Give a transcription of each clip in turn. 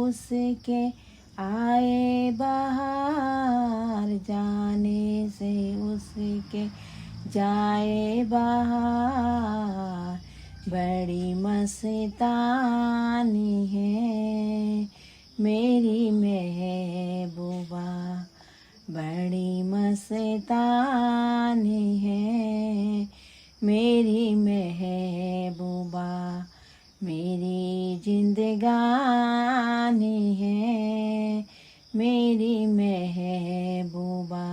उसके आए बाहर, जाने से उसके जाए बाहर। बड़ी मस्तानी है मेरी महबूबा, बड़ी मस्तानी है मेरी महबूबा। मेरी जिंदगानी है मेरी महबूबा,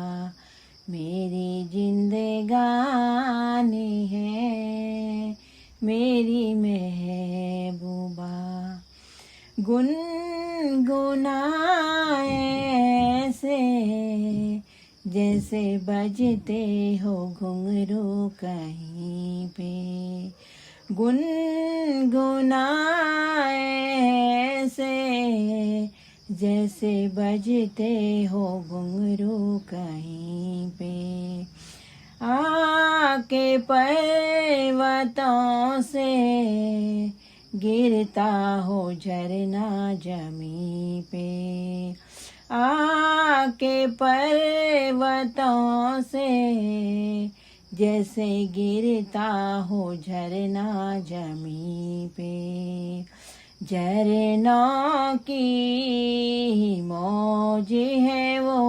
मेरी जिंदगानी है मेरी महबूबा। गुनगुनाए ऐसे जैसे बजते हो घुंघरू कहीं पे, गुनगुनाए ऐसे जैसे बजते हो घुंघरू कहीं पे। आके पर्वतों से गिरता हो झरना जमी पे, आके पर्वतों से जैसे गिरता हो झरना जमी पे। झरनों की मौज है वो,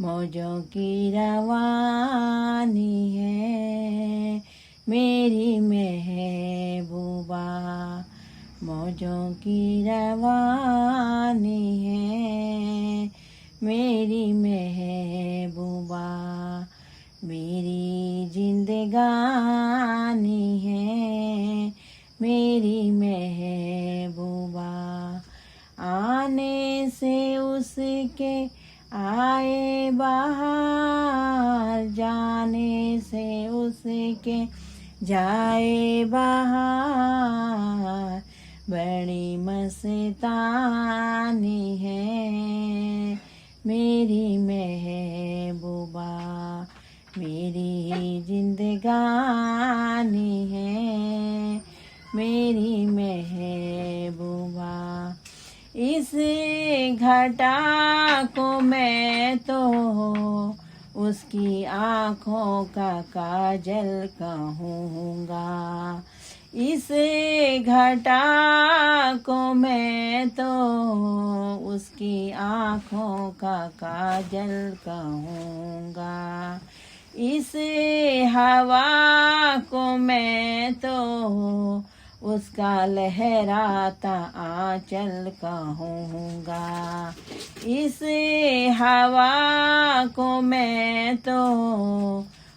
मौजों की रवानी है मेरी महबूबा, मौजों की रवानी है मेरी महबूबा। मेरी जिंदगानी है मेरी महबूबा। आने से उसके आए बाहर, जाने से उसके जाए बाहर। बड़ी मस्तानी है मेरी महबूबा, मेरी जिंदगानी है मेरी महबूबा। इस घटा को मैं तो उसकी आँखों का काजल कहूँगा, इस घटा को मैं तो उसकी आँखों का काजल कहूँगा। इस हवा को मैं तो उसका लहराता आंचल कहूँगा, इस हवा को मैं तो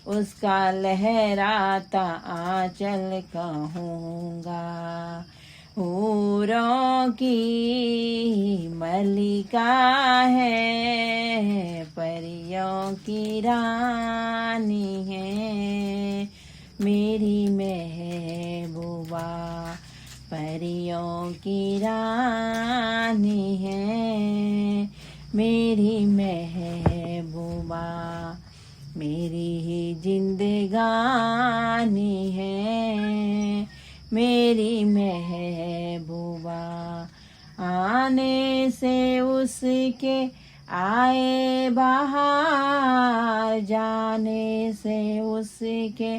उसका लहराता आंचल कहूँगा। हूरों की मलिका है, परियों की रानी है मेरी महबूबा, परियों की रानी है मेरी महबूबा। मेरी ही जिंदगानी है मेरी महबूबा। आने से उसके आए बाहर, जाने से उसके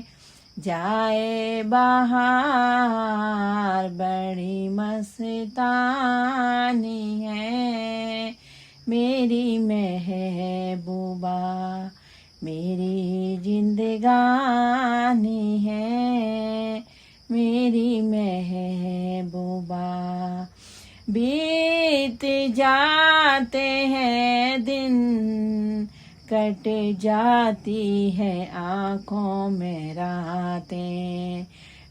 जाए बाहर। बड़ी मस्तानी है मेरी महबूबा, मेरी जिंदगानी है मेरी महबूबा। बीत जाते हैं दिन, कट जाती है आँखों में रातें,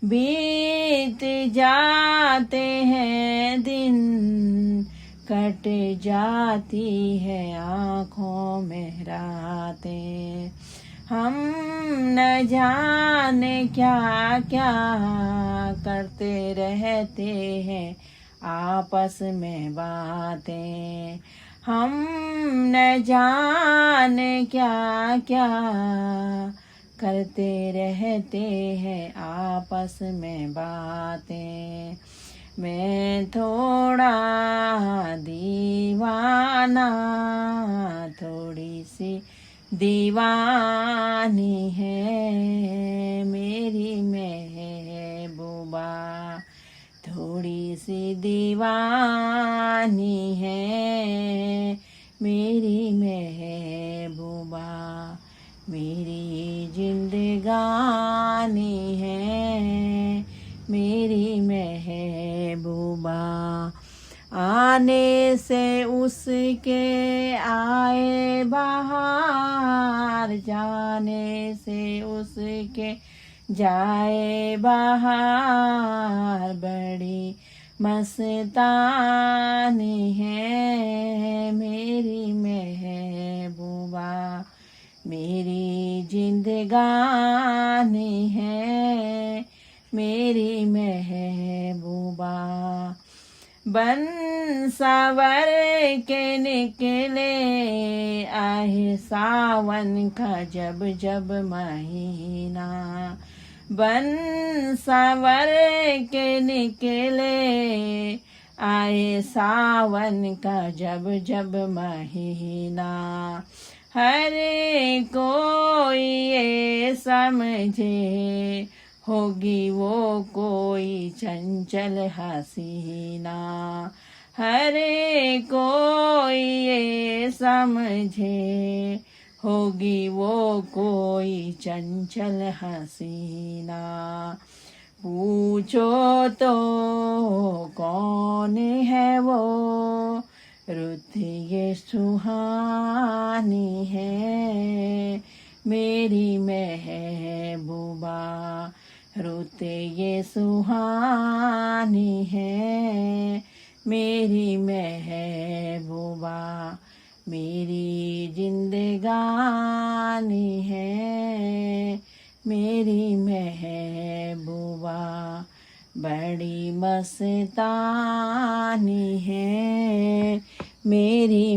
बीत जाते हैं दिन, कट जाती है आँखों में रातें। हम न जाने क्या क्या करते रहते हैं आपस में बातें, हम न जाने क्या क्या करते रहते हैं आपस में बातें। मैं थोड़ा दीवाना, थोड़ी सी दीवानी है मेरी महबूबा, थोड़ी सी दीवानी है मेरी महबूबा, मेरी जिंदगानी है मेरी महबूबा। आने से उसके आए बाहर, जाने से उसके जाए बाहर, बड़ी मस्तानी है मेरी महबूबा, मेरी जिंदगानी है मेरी महबूबा। बन सावर के निकले आए सावन का जब जब महीना, बन सावर के निकले आए सावन का जब जब महीना, हर कोई ये समझे होगी वो कोई चंचल हसीना, हर कोई ये समझे होगी वो कोई चंचल हसीना। पूछो तो कौन है वो, रुत ये सुहानी है मेरी महबूबा, रुत ये सुहानी है मेरी महबूबा, मेरी जिंदगानी है मेरी महबूबा, बड़ी मस्तानी है मेरी